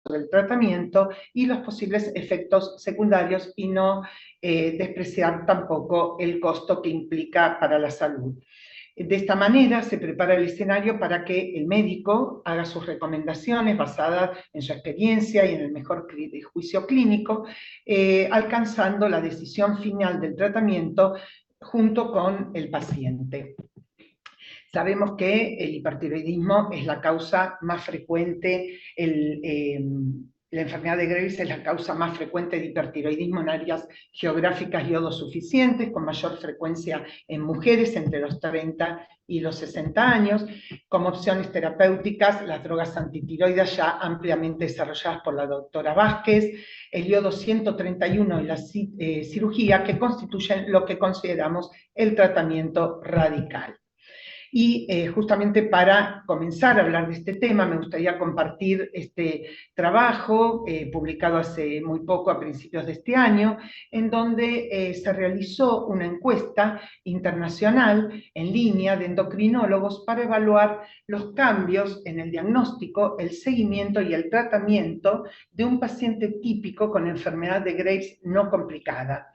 del tratamiento y los posibles efectos secundarios y no despreciar tampoco el costo que implica para la salud. De esta manera se prepara el escenario para que el médico haga sus recomendaciones basadas en su experiencia y en el mejor juicio clínico, alcanzando la decisión final del tratamiento junto con el paciente. Sabemos que el hipertiroidismo es la causa más frecuente, la enfermedad de Graves es la causa más frecuente de hipertiroidismo en áreas geográficas iodosuficientes, con mayor frecuencia en mujeres entre los 30 y los 60 años. Como opciones terapéuticas, las drogas antitiroides ya ampliamente desarrolladas por la doctora Vázquez, el iodo 131 y la cirugía, que constituyen lo que consideramos el tratamiento radical. Y justamente para comenzar a hablar de este tema, me gustaría compartir este trabajo publicado hace muy poco, a principios de este año, en donde se realizó una encuesta internacional en línea de endocrinólogos para evaluar los cambios en el diagnóstico, el seguimiento y el tratamiento de un paciente típico con enfermedad de Graves no complicada,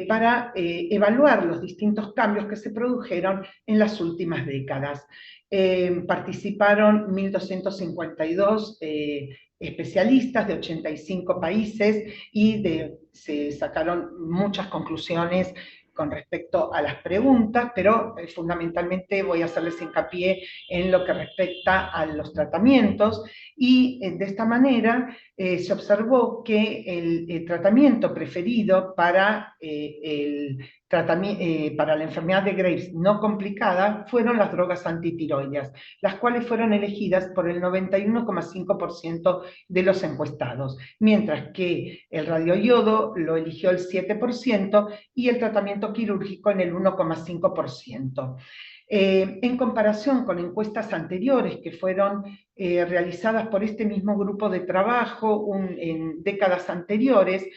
para evaluar los distintos cambios que se produjeron en las últimas décadas. Participaron 1.252 especialistas de 85 países y se sacaron muchas conclusiones con respecto a las preguntas, pero fundamentalmente voy a hacerles hincapié en lo que respecta a los tratamientos, y de esta manera se observó que el tratamiento preferido para para la enfermedad de Graves no complicada fueron las drogas antitiroideas, las cuales fueron elegidas por el 91,5% de los encuestados, mientras que el radioiodo lo eligió el 7% y el tratamiento quirúrgico en el 1,5%. En comparación con encuestas anteriores que fueron realizadas por este mismo grupo de trabajo en décadas anteriores,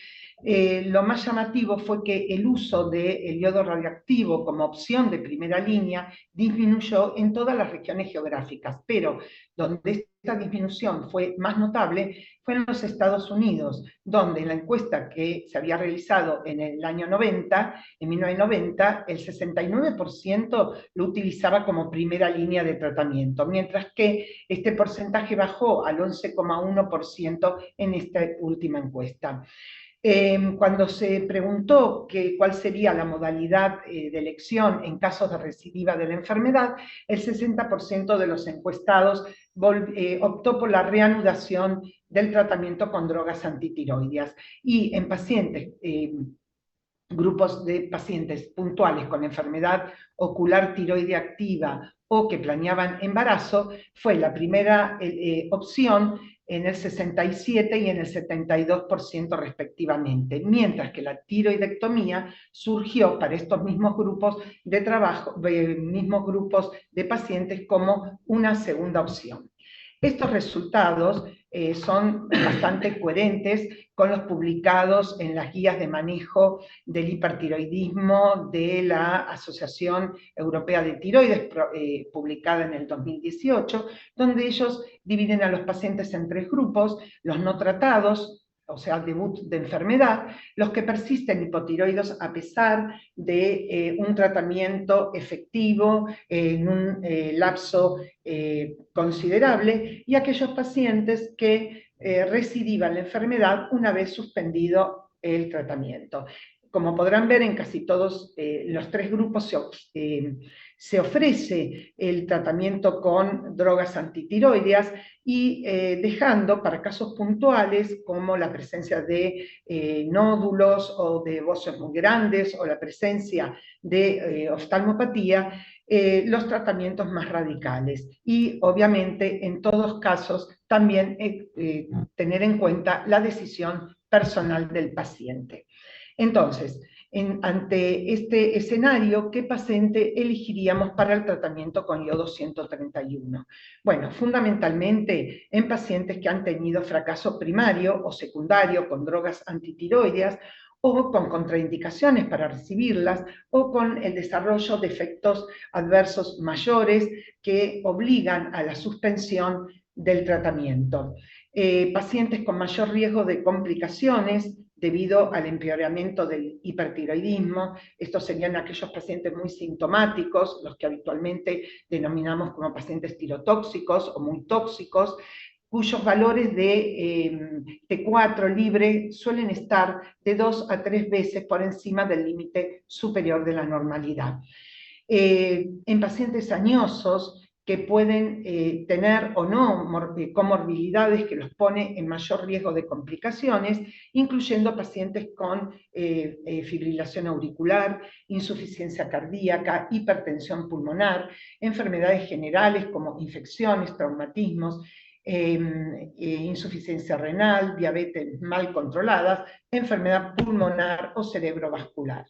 lo más llamativo fue que el uso del iodo radioactivo como opción de primera línea disminuyó en todas las regiones geográficas, pero donde esta disminución fue más notable fue en los Estados Unidos, donde en la encuesta que se había realizado en el año 90, en 1990, el 69% lo utilizaba como primera línea de tratamiento, mientras que este porcentaje bajó al 11,1% en esta última encuesta. Cuando se preguntó cuál sería la modalidad de elección en casos de recidiva de la enfermedad, el 60% de los encuestados optó por la reanudación del tratamiento con drogas antitiroideas. Y en pacientes, grupos de pacientes puntuales con enfermedad ocular tiroide activa o que planeaban embarazo, fue la primera opción en el 67% y en el 72% respectivamente, mientras que la tiroidectomía surgió para estos mismos grupos de trabajo, mismos grupos de pacientes, como una segunda opción. Estos resultados son bastante coherentes con los publicados en las guías de manejo del hipertiroidismo de la Asociación Europea de Tiroides, publicada en el 2018, donde ellos dividen a los pacientes en 3 grupos: los no tratados, o sea, debut de enfermedad; los que persisten hipotiroides a pesar de un tratamiento efectivo en un lapso considerable; y aquellos pacientes que recidivan la enfermedad una vez suspendido el tratamiento. Como podrán ver, en casi todos los 3 grupos se ofrece el tratamiento con drogas antitiroideas, y dejando para casos puntuales como la presencia de nódulos o de bocetos muy grandes o la presencia de oftalmopatía, los tratamientos más radicales. Y obviamente en todos casos también tener en cuenta la decisión personal del paciente. Entonces, ante este escenario, ¿qué paciente elegiríamos para el tratamiento con iodo 131? Bueno, fundamentalmente en pacientes que han tenido fracaso primario o secundario con drogas antitiroideas, o con contraindicaciones para recibirlas, o con el desarrollo de efectos adversos mayores que obligan a la suspensión del tratamiento. pacientes con mayor riesgo de complicaciones debido al empeoramiento del hipertiroidismo. Estos serían aquellos pacientes muy sintomáticos, los que habitualmente denominamos como pacientes tirotóxicos o muy tóxicos, cuyos valores de T4 libre suelen estar de 2 a 3 veces por encima del límite superior de la normalidad. En pacientes añosos que pueden tener o no comorbilidades que los pone en mayor riesgo de complicaciones, incluyendo pacientes con fibrilación auricular, insuficiencia cardíaca, hipertensión pulmonar, enfermedades generales como infecciones, traumatismos, insuficiencia renal, diabetes mal controladas, enfermedad pulmonar o cerebrovascular.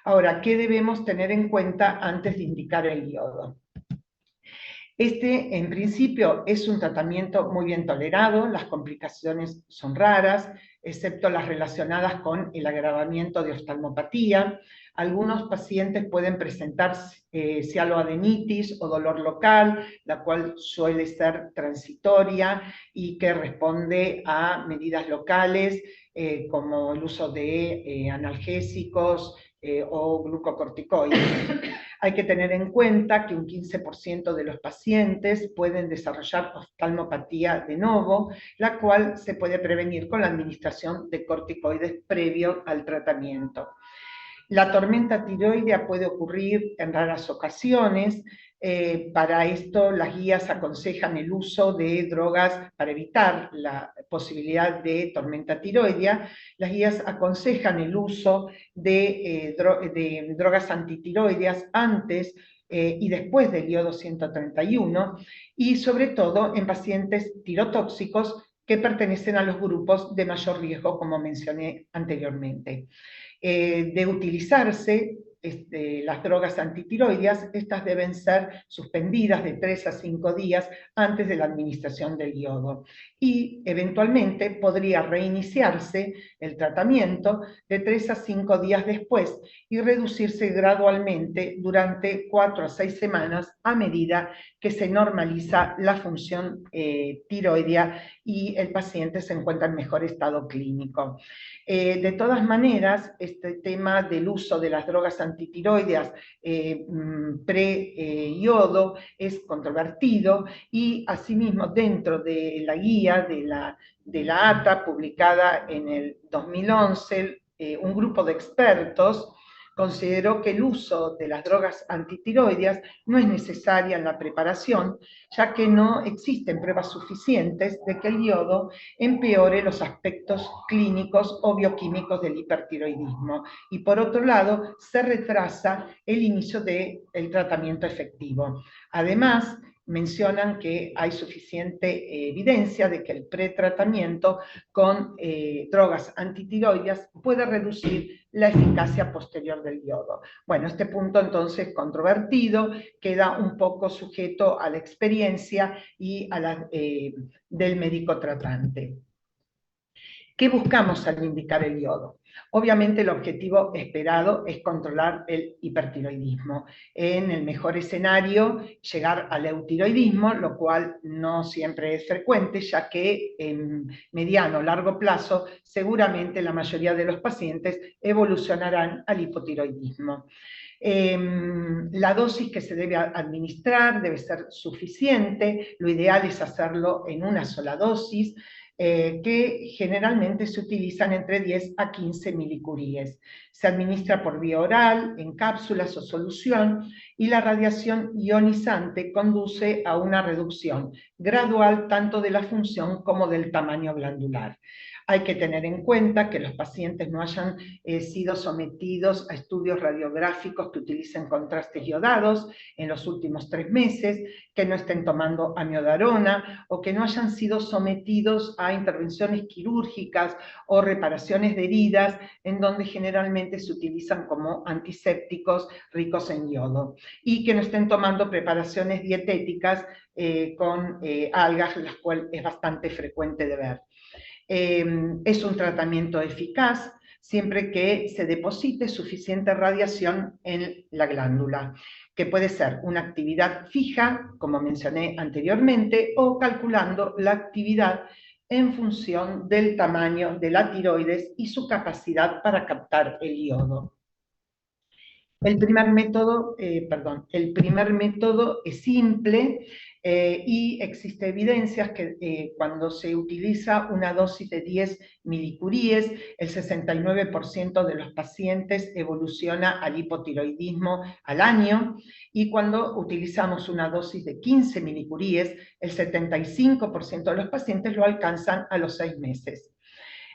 Ahora, ¿qué debemos tener en cuenta antes de indicar el yodo? Este, en principio, es un tratamiento muy bien tolerado, las complicaciones son raras, excepto las relacionadas con el agravamiento de oftalmopatía. Algunos pacientes pueden presentar cialoadenitis o dolor local, la cual suele ser transitoria y que responde a medidas locales, como el uso de analgésicos o glucocorticoides. Hay que tener en cuenta que un 15% de los pacientes pueden desarrollar oftalmopatía de novo, la cual se puede prevenir con la administración de corticoides previo al tratamiento. La tormenta tiroidea puede ocurrir en raras ocasiones. Para esto las guías aconsejan el uso de drogas para evitar la posibilidad de tormenta tiroidea. Las guías aconsejan el uso de drogas antitiroideas antes y después del yodo 131, y sobre todo en pacientes tirotóxicos que pertenecen a los grupos de mayor riesgo, como mencioné anteriormente. De utilizarse las drogas antitiroideas, estas deben ser suspendidas de 3 a 5 días antes de la administración del yodo. Y eventualmente podría reiniciarse el tratamiento de 3 a 5 días después y reducirse gradualmente durante 4 a 6 semanas a medida que se normaliza la función tiroidea y el paciente se encuentra en mejor estado clínico. De todas maneras, este tema del uso de las drogas antitiroideas pre-yodo es controvertido, y asimismo dentro de la guía de la ATA publicada en el 2011, un grupo de expertos consideró que el uso de las drogas antitiroideas no es necesaria en la preparación, ya que no existen pruebas suficientes de que el yodo empeore los aspectos clínicos o bioquímicos del hipertiroidismo. Y por otro lado, se retrasa el inicio del tratamiento efectivo. Además, mencionan que hay suficiente evidencia de que el pretratamiento con drogas antitiroideas puede reducir la eficacia posterior del yodo. Bueno, este punto entonces controvertido, queda un poco sujeto a la experiencia y a del médico tratante. ¿Qué buscamos al indicar el yodo? Obviamente el objetivo esperado es controlar el hipertiroidismo. En el mejor escenario, llegar al eutiroidismo, lo cual no siempre es frecuente, ya que en mediano o largo plazo seguramente la mayoría de los pacientes evolucionarán al hipotiroidismo. La dosis que se debe administrar debe ser suficiente, lo ideal es hacerlo en una sola dosis, que generalmente se utilizan entre 10 a 15 milicuríes. Se administra por vía oral, en cápsulas o solución, y la radiación ionizante conduce a una reducción gradual tanto de la función como del tamaño glandular. Hay que tener en cuenta que los pacientes no hayan sido sometidos a estudios radiográficos que utilicen contrastes iodados en los últimos 3 meses, que no estén tomando amiodarona o que no hayan sido sometidos a intervenciones quirúrgicas o reparaciones de heridas en donde generalmente se utilizan como antisépticos ricos en yodo, y que no estén tomando preparaciones dietéticas con algas, las cuales es bastante frecuente de ver. Es un tratamiento eficaz siempre que se deposite suficiente radiación en la glándula, que puede ser una actividad fija, como mencioné anteriormente, o calculando la actividad en función del tamaño de la tiroides y su capacidad para captar el yodo. El primer método es simple y existe evidencias que cuando se utiliza una dosis de 10 milicuríes, el 69% de los pacientes evoluciona al hipotiroidismo al año, y cuando utilizamos una dosis de 15 milicuríes, el 75% de los pacientes lo alcanzan a los 6 meses.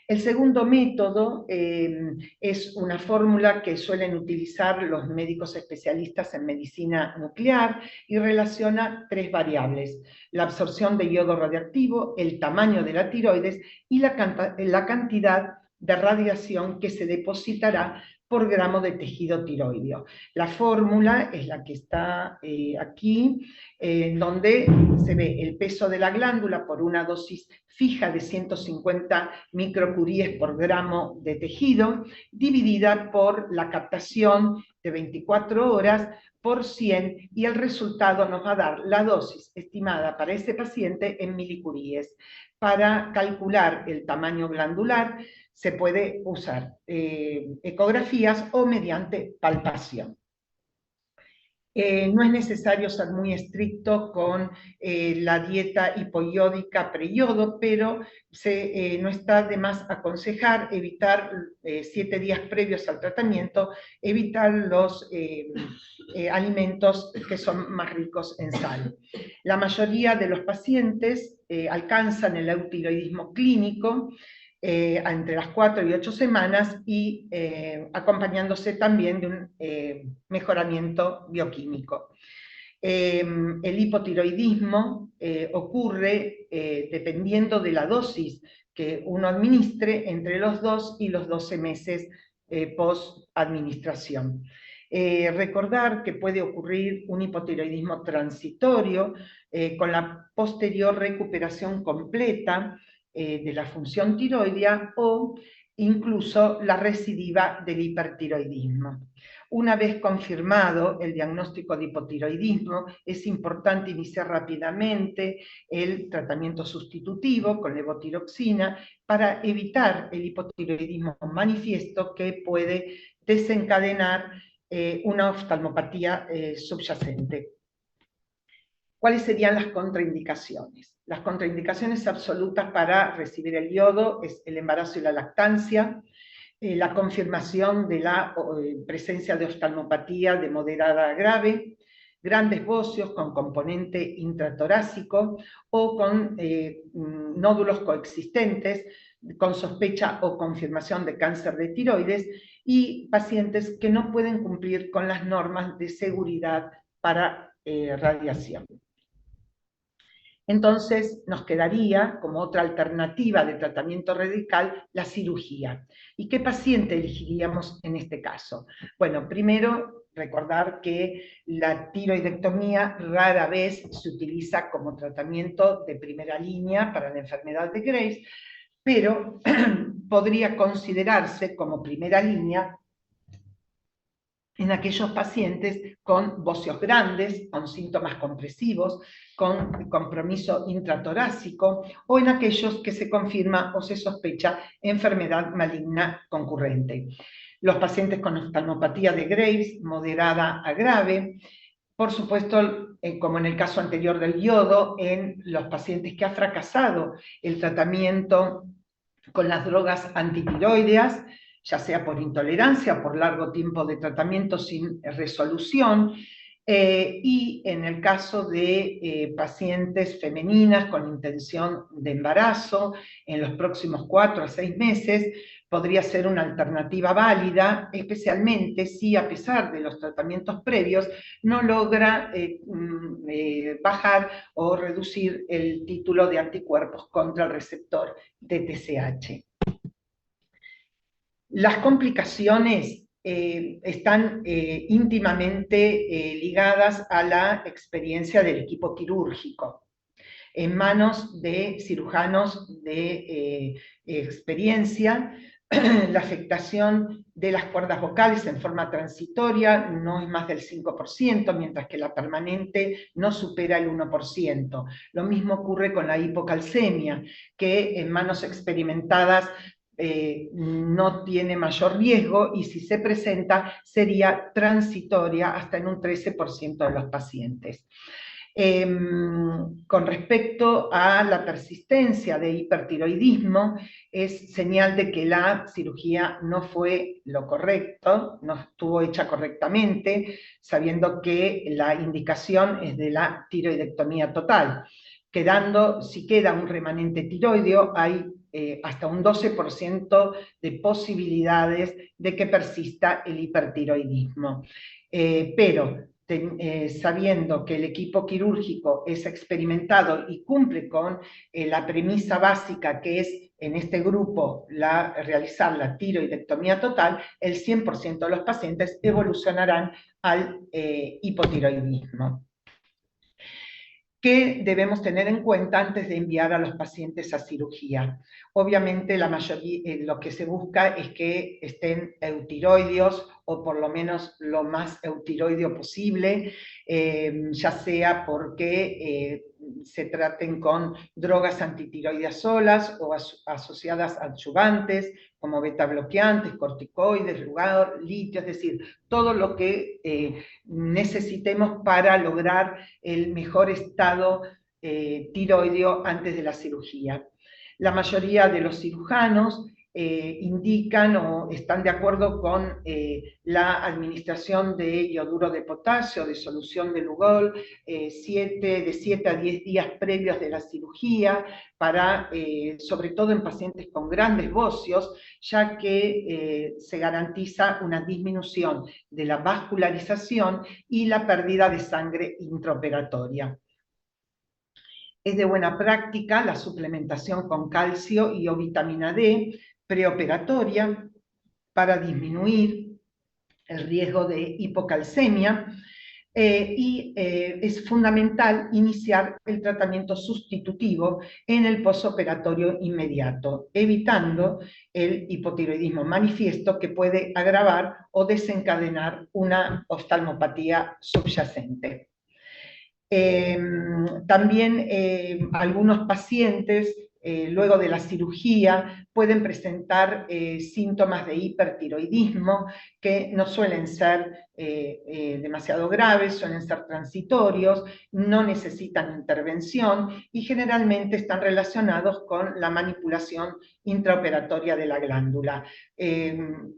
El segundo método es una fórmula que suelen utilizar los médicos especialistas en medicina nuclear y relaciona 3 variables: la absorción de yodo radiactivo, el tamaño de la tiroides y la cantidad de radiación que se depositará por gramo de tejido tiroideo. La fórmula es la que está aquí, donde se ve el peso de la glándula por una dosis fija de 150 microcuries por gramo de tejido, dividida por la captación de 24 horas por 100, y el resultado nos va a dar la dosis estimada para ese paciente en milicuries. Para calcular el tamaño glandular se puede usar ecografías o mediante palpación. No es necesario ser muy estricto con la dieta hipoiódica preyodo, pero no está de más aconsejar evitar 7 días previos al tratamiento, evitar los alimentos que son más ricos en sal. La mayoría de los pacientes alcanzan el eutiroidismo clínico entre las 4 y 8 semanas, y acompañándose también de un mejoramiento bioquímico. El hipotiroidismo ocurre dependiendo de la dosis que uno administre entre los 2 y los 12 meses post-administración. Recordar que puede ocurrir un hipotiroidismo transitorio con la posterior recuperación completa de la función tiroidea, o incluso la recidiva del hipertiroidismo. Una vez confirmado el diagnóstico de hipotiroidismo, es importante iniciar rápidamente el tratamiento sustitutivo con levotiroxina para evitar el hipotiroidismo manifiesto, que puede desencadenar una oftalmopatía subyacente. ¿Cuáles serían las contraindicaciones? Las contraindicaciones absolutas para recibir el yodo es el embarazo y la lactancia, la confirmación de la presencia de oftalmopatía de moderada a grave, grandes bocios con componente intratorácico o con nódulos coexistentes, con sospecha o confirmación de cáncer de tiroides, y pacientes que no pueden cumplir con las normas de seguridad para radiación. Entonces nos quedaría como otra alternativa de tratamiento radical la cirugía. ¿Y qué paciente elegiríamos en este caso? Bueno, primero recordar que la tiroidectomía rara vez se utiliza como tratamiento de primera línea para la enfermedad de Graves, pero podría considerarse como primera línea en aquellos pacientes con bocios grandes, con síntomas compresivos, con compromiso intratorácico, o en aquellos que se confirma o se sospecha enfermedad maligna concurrente. Los pacientes con oftalmopatía de Graves, moderada a grave, por supuesto, como en el caso anterior del yodo, en los pacientes que ha fracasado el tratamiento con las drogas antitiroideas, ya sea por intolerancia o por largo tiempo de tratamiento sin resolución, y en el caso de pacientes femeninas con intención de embarazo en los próximos 4 a 6 meses, podría ser una alternativa válida, especialmente si a pesar de los tratamientos previos no logra bajar o reducir el título de anticuerpos contra el receptor de TSH. Las complicaciones están íntimamente ligadas a la experiencia del equipo quirúrgico. En manos de cirujanos de experiencia, la afectación de las cuerdas vocales en forma transitoria no es más del 5%, mientras que la permanente no supera el 1%. Lo mismo ocurre con la hipocalcemia, que en manos experimentadas no tiene mayor riesgo y si se presenta sería transitoria hasta en un 13% de los pacientes. Con respecto a la persistencia de hipertiroidismo, es señal de que la cirugía no fue lo correcto, no estuvo hecha correctamente, sabiendo que la indicación es de la tiroidectomía total. Si queda un remanente tiroideo, hay hasta un 12% de posibilidades de que persista el hipertiroidismo. Pero sabiendo que el equipo quirúrgico es experimentado y cumple con la premisa básica que es en este grupo realizar la tiroidectomía total, el 100% de los pacientes evolucionarán al hipotiroidismo. ¿Qué debemos tener en cuenta antes de enviar a los pacientes a cirugía? Obviamente lo que se busca es que estén eutiroideos o por lo menos lo más eutiroideo posible, ya sea porque se traten con drogas antitiroideas solas o asociadas a adyuvantes, como beta bloqueantes, corticoides, litio, es decir, todo lo que necesitemos para lograr el mejor estado tiroideo antes de la cirugía. La mayoría de los cirujanos indican o están de acuerdo con la administración de ioduro de potasio, de solución de Lugol, de 7 a 10 días previos de la cirugía, sobre todo en pacientes con grandes bocios, ya que se garantiza una disminución de la vascularización y la pérdida de sangre intraoperatoria. Es de buena práctica la suplementación con calcio y o vitamina D preoperatoria para disminuir el riesgo de hipocalcemia es fundamental iniciar el tratamiento sustitutivo en el posoperatorio inmediato, evitando el hipotiroidismo manifiesto que puede agravar o desencadenar una oftalmopatía subyacente. También algunos pacientes, luego de la cirugía, pueden presentar síntomas de hipertiroidismo que no suelen ser demasiado graves, suelen ser transitorios, no necesitan intervención y generalmente están relacionados con la manipulación intraoperatoria de la glándula.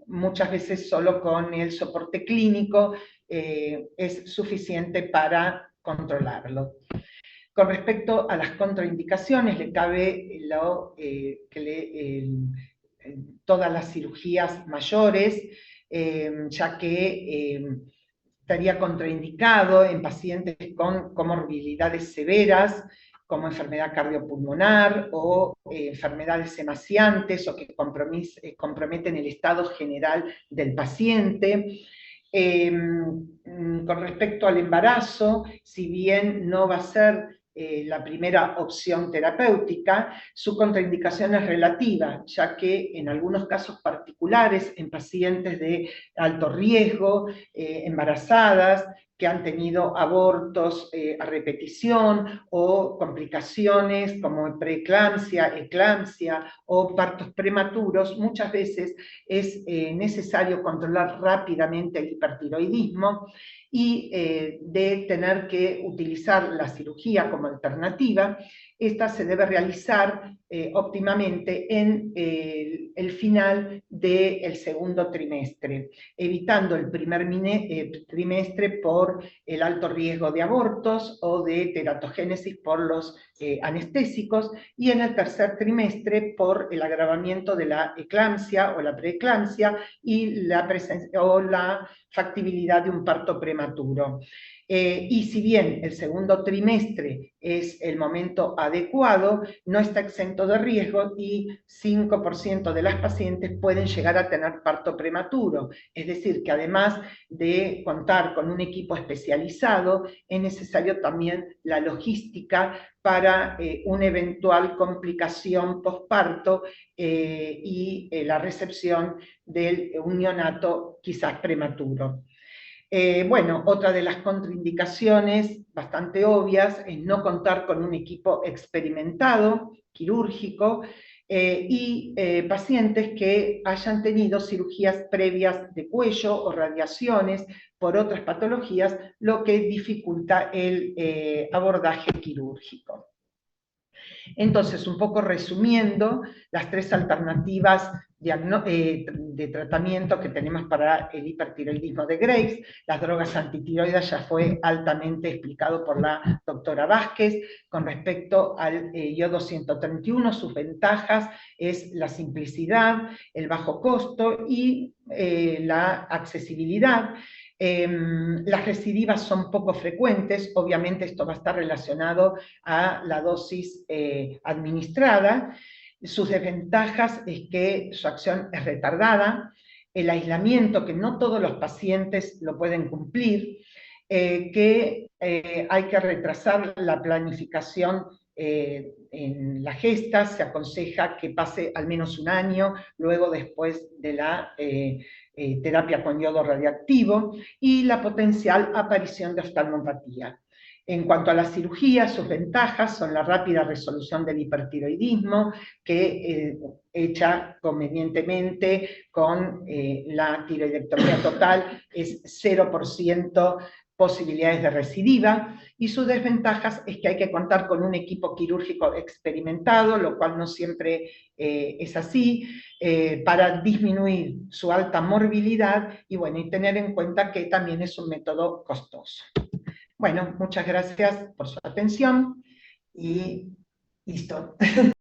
Muchas veces solo con el soporte clínico es suficiente para controlarlo. Con respecto a las contraindicaciones, le cabe todas las cirugías mayores, ya que estaría contraindicado en pacientes con comorbilidades severas, como enfermedad cardiopulmonar o enfermedades emaciantes o que comprometen el estado general del paciente. Con respecto al embarazo, si bien no va a ser la primera opción terapéutica, su contraindicación es relativa, ya que en algunos casos particulares, en pacientes de alto riesgo, embarazadas, que han tenido abortos a repetición o complicaciones como preeclampsia, eclampsia o partos prematuros, muchas veces es necesario controlar rápidamente el hipertiroidismo y de tener que utilizar la cirugía como alternativa, esta se debe realizar óptimamente en el final del segundo trimestre, evitando el primer trimestre por el alto riesgo de abortos o de teratogénesis por los anestésicos, y en el tercer trimestre por el agravamiento de la eclampsia o la preeclampsia y la factibilidad de un parto prematuro. Y si bien el segundo trimestre es el momento adecuado, no está exento de riesgo y 5% de las pacientes pueden llegar a tener parto prematuro. Es decir, que además de contar con un equipo especializado, es necesario también la logística para una eventual complicación posparto y la recepción del un neonato quizás prematuro. Bueno, otra de las contraindicaciones bastante obvias es no contar con un equipo experimentado, quirúrgico, y pacientes que hayan tenido cirugías previas de cuello o radiaciones por otras patologías, lo que dificulta el abordaje quirúrgico. Entonces, un poco resumiendo, las tres alternativas de tratamiento que tenemos para el hipertiroidismo de Graves, las drogas antitiroides ya fue altamente explicado por la doctora Vázquez. Con respecto al iodo 131, sus ventajas es la simplicidad, el bajo costo y la accesibilidad. Las recidivas son poco frecuentes, obviamente esto va a estar relacionado a la dosis administrada. Sus desventajas es que su acción es retardada, el aislamiento, que no todos los pacientes lo pueden cumplir, que hay que retrasar la planificación en la gesta, se aconseja que pase al menos un año, luego después de la terapia con yodo radiactivo, y la potencial aparición de oftalmopatía. En cuanto a la cirugía, sus ventajas son la rápida resolución del hipertiroidismo, que hecha convenientemente con la tiroidectomía total es 0% posibilidades de recidiva, y sus desventajas es que hay que contar con un equipo quirúrgico experimentado, lo cual no siempre es así, para disminuir su alta morbilidad y, bueno, y tener en cuenta que también es un método costoso. Bueno, muchas gracias por su atención y listo.